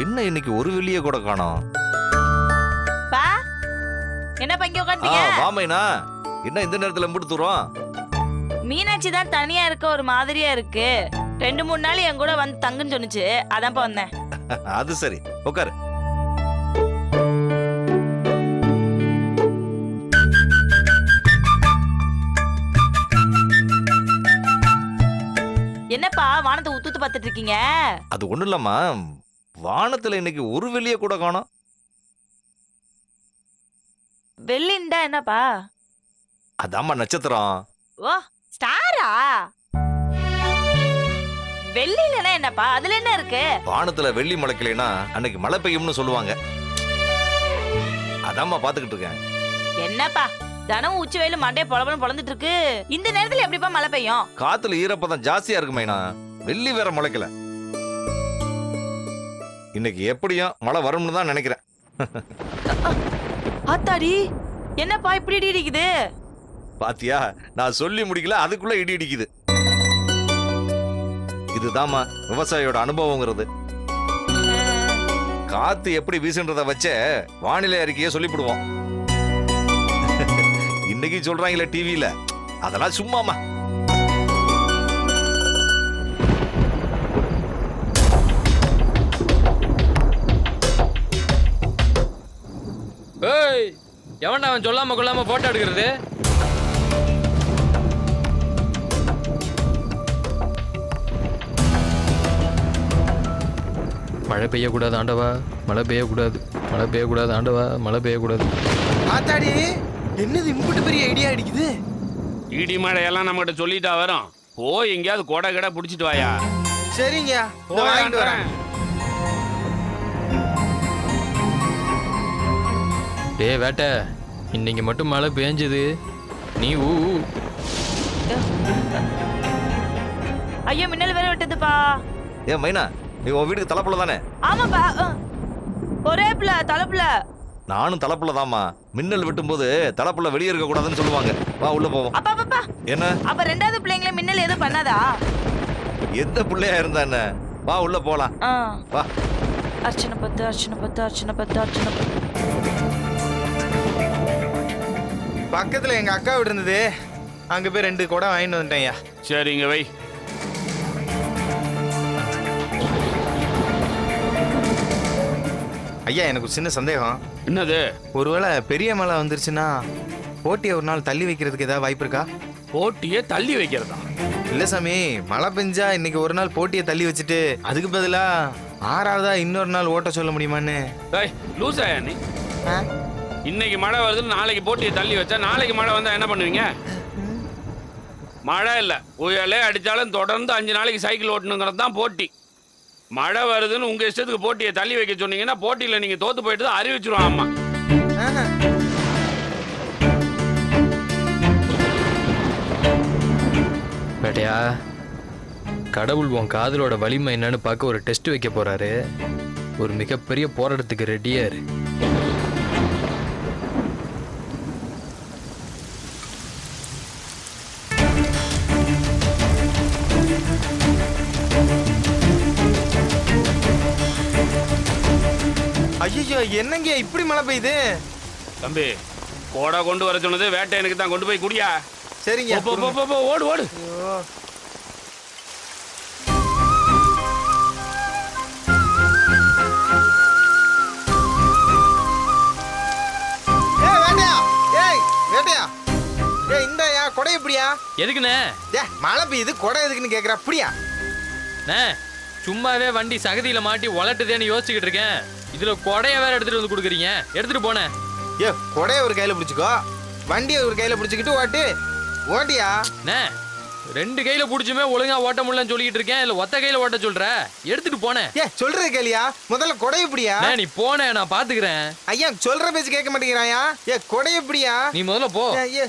என்ன இன்னைக்கு ஒரு வெளிய கூட காணோம். பா என்ன பங்க உட்கார்ந்தீங்க? வாமைனா என்ன இந்த நேரத்துல எம்புட்டு தூரம்? மீனாட்சி தான் தனியா இருக்க ஒரு மாதிரியா இருக்கு. 2-3 நாள் என் கூட வந்து தங்குன்னு சொன்னுச்சு, அதான்ப்பா வந்தேன். அது சரி, உட்காரு. என்னப்பா வானத்தை உத்து பார்த்துட்டு இருக்கீங்க? அது ஒண்ணும் இல்லம்மா, வானத்துல இன்னைக்கு ஒரு வெளிய கூட காணோம். வெள்ளிண்டா என்னப்பா? அதாம்மா நட்சத்திரம். ஓ ஸ்டாரா? வெள்ளிலனா என்னப்பா, அதுல என்ன இருக்கு? வானத்துல வெள்ளி முளைக்கலைன்னா அன்னைக்கு மழை பெய்யும்னு சொல்லுவாங்க. அதாம்மா பாத்துக்கிட்டு இருக்கேன். என்னப்பா தினமும் உச்சி வெயில மண்டைய பொலபலம் பொழந்துட்டு இருக்கு, இந்த நேரத்துல எப்படிப்பா மழை பெய்யும்? காத்துல ஈரப்பதம் ஜாஸ்தியா இருக்குமேனா, வெள்ளி வேற முளைக்கல. இன்னைக்கு எப்படியும் மழை வரும்னு தான் நினைக்கிறேன். ஆத்தாடி என்னப்பா இப்படி இடி இடிக்குது? பாத்தியா, நான் சொல்லி முடிக்கல அதுக்குள்ள இடி இடிக்குது. இதுதாம்மா விவசாயியோட அனுபவங்கிறது. காத்து எப்படி வீசுன்றத வச்ச வானிலை அறிக்கையை சொல்லிவிடுவோம். இன்னைக்கு சொல்றாங்களே டிவியில, அதெல்லாம் சும்மாமா. ஏய், எவன்டா அவன் சொல்லாம கொள்ளாம போட்டோ எடுக்கிறது? மழை பெய்யக்கூடாது ஆண்டவா, மழை பெய்யக்கூடாது, மழை பெய்யக்கூடாது ஆண்டவா, மழை பெய்யக்கூடாது. ஆத்தாடி என்னது இம்புட்டு பெரிய ஐடியா அடிக்குது? இடி மழையெல்லாம் நம்மகிட்ட சொல்லிட்டா வரும். போய் எங்கேயாவது கொடை கடை பிடிச்சிட்டு வாயா. சரிங்க, வாங்கிட்டு வரேன். டே வேட்டை, இன்னைக்கு மட்டும் மழை பெஞ்சது, நீ ஊ. ஐயோ மின்னல் வேற விட்டதுப்பா. ஏன் மைனா, நீ உன் வீட்டுக்கு தலைப்புல தானே? ஆமாப்பா, ஒரே பிள்ள தலைப்புல. நானும் தலைப்புல தாம்மா. மின்னல் விட்டும் போது தலைப்புல வெளியே இருக்க கூடாதுன்னு சொல்லுவாங்க. வா உள்ள போவோம். அப்பா அப்பா என்ன? அப்ப ரெண்டாவது பிள்ளைங்கள மின்னல் எதுவும் பண்ணாதா? எந்த பிள்ளையா இருந்தா என்ன, வா உள்ள போலாம். வா. அர்ச்சனை பத்து, அர்ச்சனை பத்து, அர்ச்சனை பத்து, அர்ச்சனை பத்து. பக்கத்துல எங்க அக்கா வீடு இருந்தது, அங்க போய் 2 குடம் வாங்கிட்டு வந்துட்டேன்யா. சரிங்க வை. ஐயா எனக்கு ஒரு சின்ன சந்தேகம். என்னது? ஒருவேளை பெரிய மழை வந்துருச்சுன்னா போட்டியை ஒரு நாள் தள்ளி வைக்கிறதுக்கு ஏதாவது வாய்ப்பு இருக்கா? போட்டியை தள்ளி வைக்கிறதா? இல்ல சாமி, மழை பெஞ்சா இன்னைக்கு ஒரு நாள் போட்டியை தள்ளி வச்சுட்டு அதுக்கு பதிலா 6ஆவதா இன்னொரு நாள் ஓட்ட சொல்ல முடியுமான்னு. லூசாயா நீ? இன்னைக்கு மழை வருதுன்னு நாளைக்கு போட்டியை தள்ளி வச்சா நாளைக்கு மழை வந்தா என்ன பண்ணுவீங்க? மழை இல்லை, புயலே அடித்தாலும் தொடர்ந்து 5 நாளைக்கு சைக்கிள் ஓட்டணுங்கிறது தான் போட்டி. மழை வருதுன்னு உங்க இஷ்டத்துக்கு போட்டியை தள்ளி வைக்க சொன்னீங்கன்னா போட்டியில் நீங்க தோத்து போயிட்டு தான் அறிவிச்சிருவோம். அம்மா வேட்டையா, கடவுள் உன் காதலோட வலிமை என்னன்னு பார்க்க ஒரு டெஸ்ட் வைக்க போறாரு. ஒரு மிகப்பெரிய போராட்டத்துக்கு ரெடியா இரு. ஐயோ என்னங்க இப்படி மழை பெய்யுது? தம்பி, கோடை கொண்டு வர சொன்னது வேட்டை எனக்கு தான், கொண்டு போய் குடியா. சரிங்க, ஓடு ஓடு. கொடை எப்படியா? எதுக்குண்ணே? மழை பெய்யுது, கொடை எதுக்குன்னு கேக்குற? அப்படியா? சும்மாவே வண்டி சகதியில மாட்டி உலட்டுதேன்னு யோசிச்சுக்கிட்டு இருக்கேன். இதுல கொடைய வேற எடுத்துட்டு வந்து கொடுக்குறீங்க. எடுத்துட்டு போனேன். கொடைய ஒரு கையில பிடிச்சுக்கோ, வண்டியை ஒரு கையில பிடிச்சுக்கிட்டு ஓட்டு. ஓட்டியா? 2 கையில புடிச்சுமே ஒழுங்கா ஓட்ட முடியலன்னு சொல்லிட்டு இருக்கேன். இல்ல ஒத்த கையில ஓட்ட சொல்ற? எடுத்துட்டு போனேன். ஏ சொல்றது கேளியா, முதல்ல கொடை எப்படியா? நீ போனே, நான் பாத்துக்கிறேன். ஐயா சொல்ற பேச்சு கேட்க மாட்டேங்கிறாயா? ஏ கொடை எப்படியா? நீ முதல்ல போ. ஏ